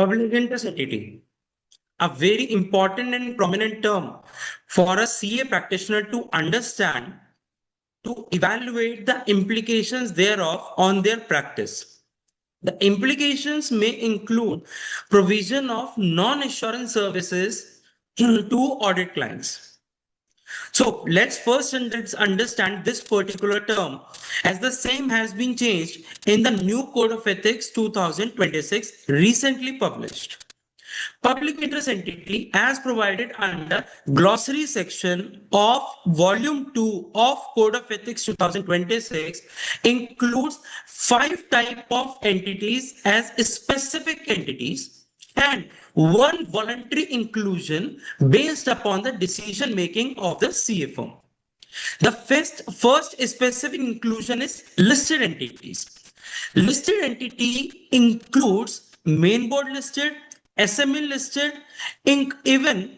Public interest entity, a very important and prominent term for a CA practitioner to understand, to evaluate the implications thereof on their practice. The implications may include provision of non-assurance services to audit clients. So let's first understand this particular term, as the same has been changed in the new Code of Ethics 2026 recently published. Public interest entity, as provided under glossary section of volume 2 of Code of Ethics 2026, includes 5 types of entities as specific entities and one voluntary inclusion based upon the decision making of the CA firm. The first specific inclusion is listed entities. Listed entity includes main board listed, SME listed, even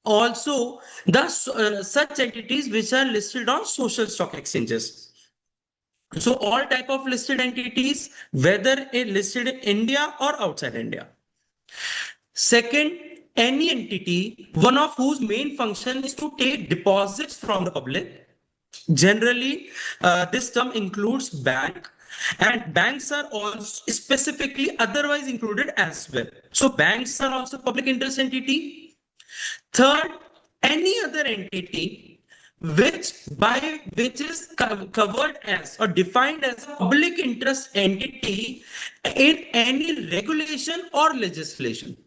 also the such entities which are listed on social stock exchanges. So all type of listed entities, whether it listed in India or outside India. Second, any entity, one of whose main function is to take deposits from the public. Generally, this term includes bank, and banks are also specifically otherwise included as well. So banks are also public interest entity. Third, any other entity which is covered as or defined as a public interest entity in any regulation or legislation.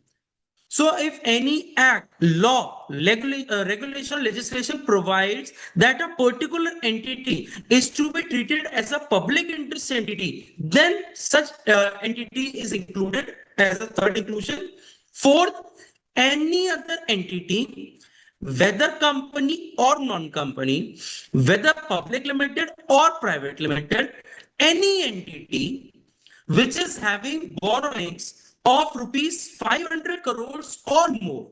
So if any act, law, regulation, legislation provides that a particular entity is to be treated as a public interest entity, then such entity is included as a third inclusion. Fourth, any other entity, whether company or non-company, whether public limited or private limited, any entity which is having borrowings of rupees 500 crores or more.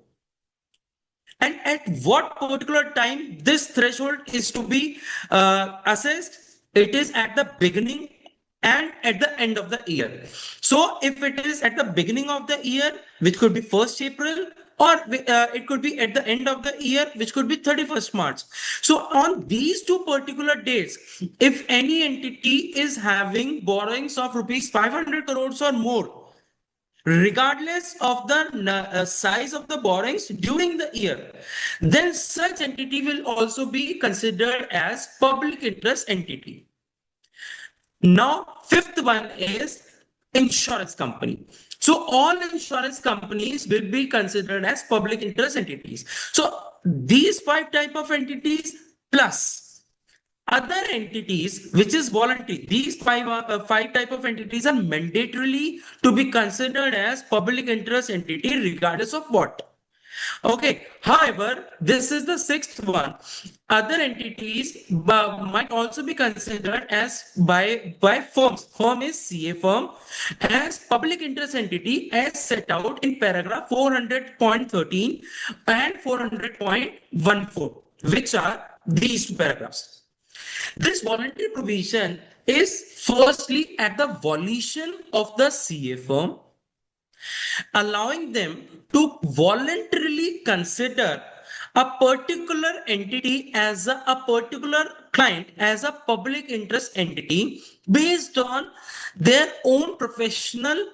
And at what particular time this threshold is to be assessed? It is at the beginning and at the end of the year. So if it is at the beginning of the year, which could be 1st April, or it could be at the end of the year, which could be 31st March. So on these two particular dates, if any entity is having borrowings of rupees 500 crores or more, regardless of the size of the borrowings during the year, then such entity will also be considered as public interest entity. Now, fifth one is insurance company. So all insurance companies will be considered as public interest entities. So these 5 types of entities plus other entities, which is voluntary, these five type of entities are mandatorily to be considered as public interest entity regardless of what. Okay, however, this is the sixth one. Other entities might also be considered as by firms. Firm is CA firm as public interest entity as set out in paragraph 400.13 and 400.14, which are these two paragraphs. This voluntary provision is firstly at the volition of the CA firm, allowing them to voluntarily consider a particular entity as a particular client as a public interest entity based on their own professional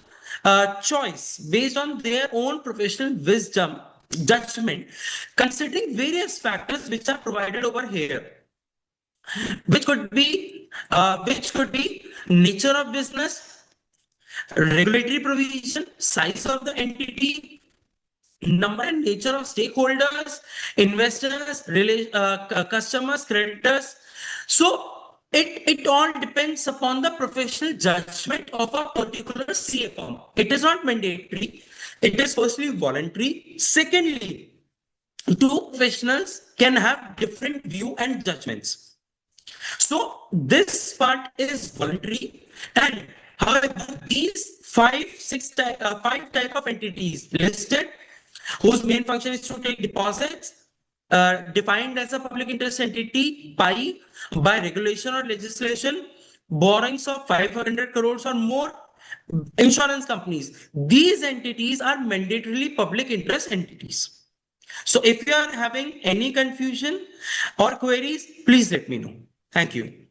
choice, based on their own professional wisdom, judgment, considering various factors which are provided over here, which could be nature of business, regulatory provision, size of the entity, number and nature of stakeholders, investors, customers, creditors. So it all depends upon the professional judgment of a particular CA firm. It is not mandatory. It is firstly voluntary. Secondly, two professionals can have different view and judgments. So this part is voluntary, and however, these five type of entities listed, whose main function is to take deposits, defined as a public interest entity by regulation or legislation, borrowings of 500 crores or more, insurance companies. These entities are mandatorily public interest entities. So if you are having any confusion or queries, please let me know. Thank you.